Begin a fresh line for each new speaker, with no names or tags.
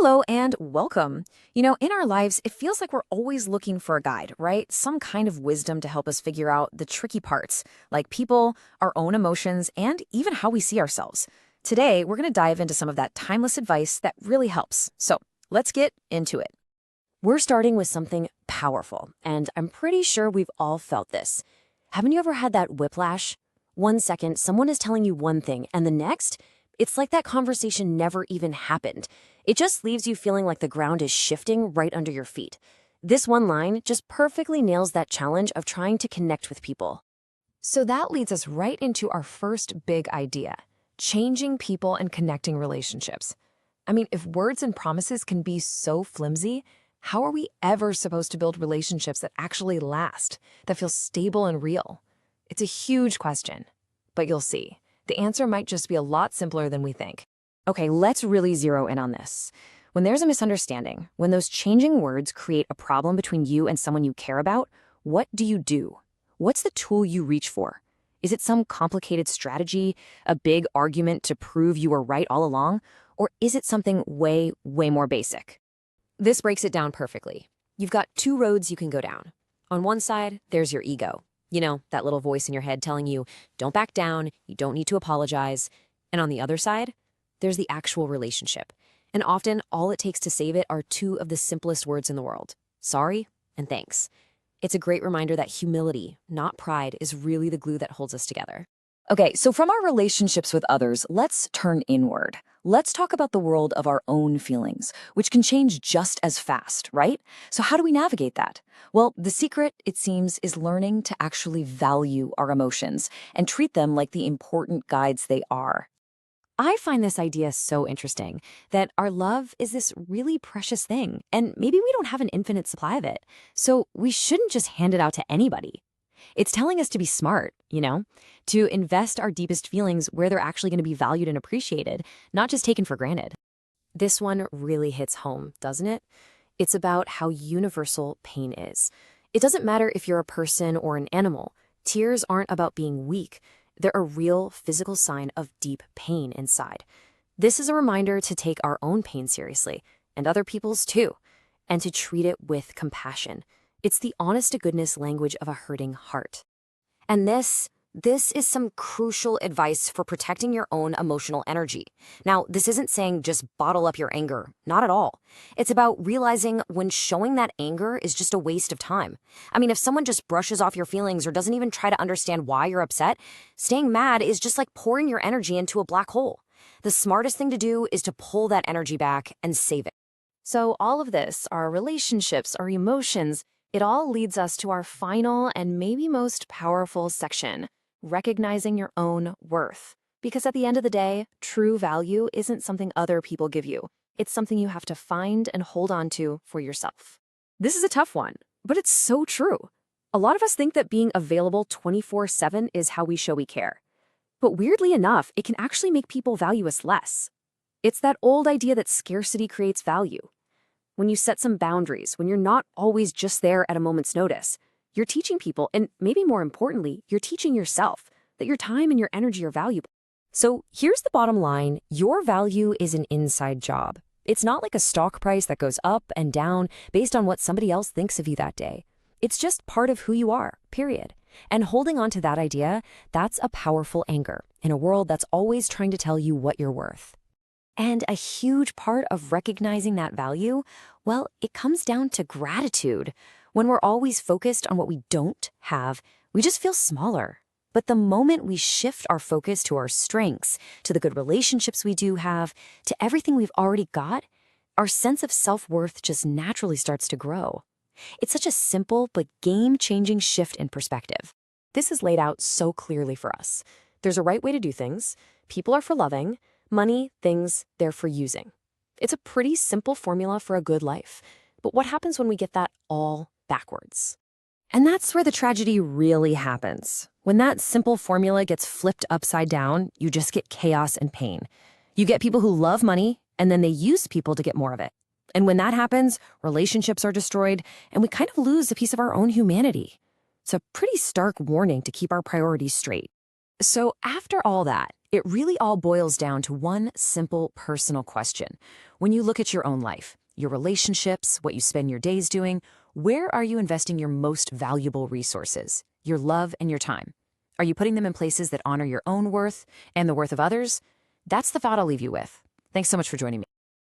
Hello and welcome. In our lives, it feels like we're always looking for a guide, right? Some kind of wisdom to help us figure out the tricky parts, like people, our own emotions, and even how we see ourselves. Today, we're going to dive into some of that timeless advice that really helps. So let's get into it. We're starting with something powerful, and I'm pretty sure we've all felt this. Haven't you ever had that whiplash? 1 second, someone is telling you one thing, and the next, it's like that conversation never even happened. It just leaves you feeling like the ground is shifting right under your feet. This one line just perfectly nails that challenge of trying to connect with people. So that leads us right into our first big idea, changing people and connecting relationships. I mean, if words and promises can be so flimsy, how are we ever supposed to build relationships that actually last, that feel stable and real? It's a huge question, but you'll see. The answer might just be a lot simpler than we think. Okay, let's really zero in on this. When there's a misunderstanding, when those changing words create a problem between you and someone you care about, what do? What's the tool you reach for? Is it some complicated strategy, a big argument to prove you were right all along? Or is it something way, way more basic? This breaks it down perfectly. You've got two roads you can go down. On one side, there's your ego. That little voice in your head telling you, don't back down, you don't need to apologize. And on the other side, there's the actual relationship. And often, all it takes to save it are two of the simplest words in the world: sorry and thanks. It's a great reminder that humility, not pride, is really the glue that holds us together. Okay, so from our relationships with others, let's turn inward. Let's talk about the world of our own feelings, which can change just as fast, right? So how do we navigate that? Well, the secret, it seems, is learning to actually value our emotions and treat them like the important guides they are. I find this idea so interesting, that our love is this really precious thing, and maybe we don't have an infinite supply of it, so we shouldn't just hand it out to anybody. It's telling us to be smart, to invest our deepest feelings where they're actually going to be valued and appreciated, not just taken for granted. This one really hits home, doesn't it? It's about how universal pain is. It doesn't matter if you're a person or an animal. Tears aren't about being weak. They're a real physical sign of deep pain inside. This is a reminder to take our own pain seriously, and other people's too, and to treat it with compassion. It's the honest-to-goodness language of a hurting heart. And this is some crucial advice for protecting your own emotional energy. Now, this isn't saying just bottle up your anger. Not at all. It's about realizing when showing that anger is just a waste of time. I mean, if someone just brushes off your feelings or doesn't even try to understand why you're upset, staying mad is just like pouring your energy into a black hole. The smartest thing to do is to pull that energy back and save it. So all of this, our relationships, our emotions, it all leads us to our final and maybe most powerful section, recognizing your own worth. Because at the end of the day, true value isn't something other people give you. It's something you have to find and hold on to for yourself. This is a tough one, but it's so true. A lot of us think that being available 24/7 is how we show we care. But weirdly enough, it can actually make people value us less. It's that old idea that scarcity creates value. When you set some boundaries, when you're not always just there at a moment's notice, you're teaching people, and maybe more importantly, you're teaching yourself, that your time and your energy are valuable. So here's the bottom line: your value is an inside job. It's not like a stock price that goes up and down based on what somebody else thinks of you that day. It's just part of who you are, period. And holding on to that idea, that's a powerful anchor in a world that's always trying to tell you what you're worth. And a huge part of recognizing that value, well, it comes down to gratitude. When we're always focused on what we don't have, we just feel smaller. But the moment we shift our focus to our strengths, to the good relationships we do have, to everything we've already got, our sense of self-worth just naturally starts to grow. It's such a simple but game-changing shift in perspective. This is laid out so clearly for us. There's a right way to do things. People are for loving. Money, things, they're for using. It's a pretty simple formula for a good life. But what happens when we get that all backwards? And that's where the tragedy really happens. When that simple formula gets flipped upside down, you just get chaos and pain. You get people who love money, and then they use people to get more of it. And when that happens, relationships are destroyed, and we kind of lose a piece of our own humanity. It's a pretty stark warning to keep our priorities straight. So after all that, It really all boils down to one simple personal question. When you look at your own life, your relationships, what you spend your days doing, where are you investing your most valuable resources, your love and your time? Are you putting them in places that honor your own worth and the worth of others? That's the thought I'll leave you with. Thanks so much for joining me.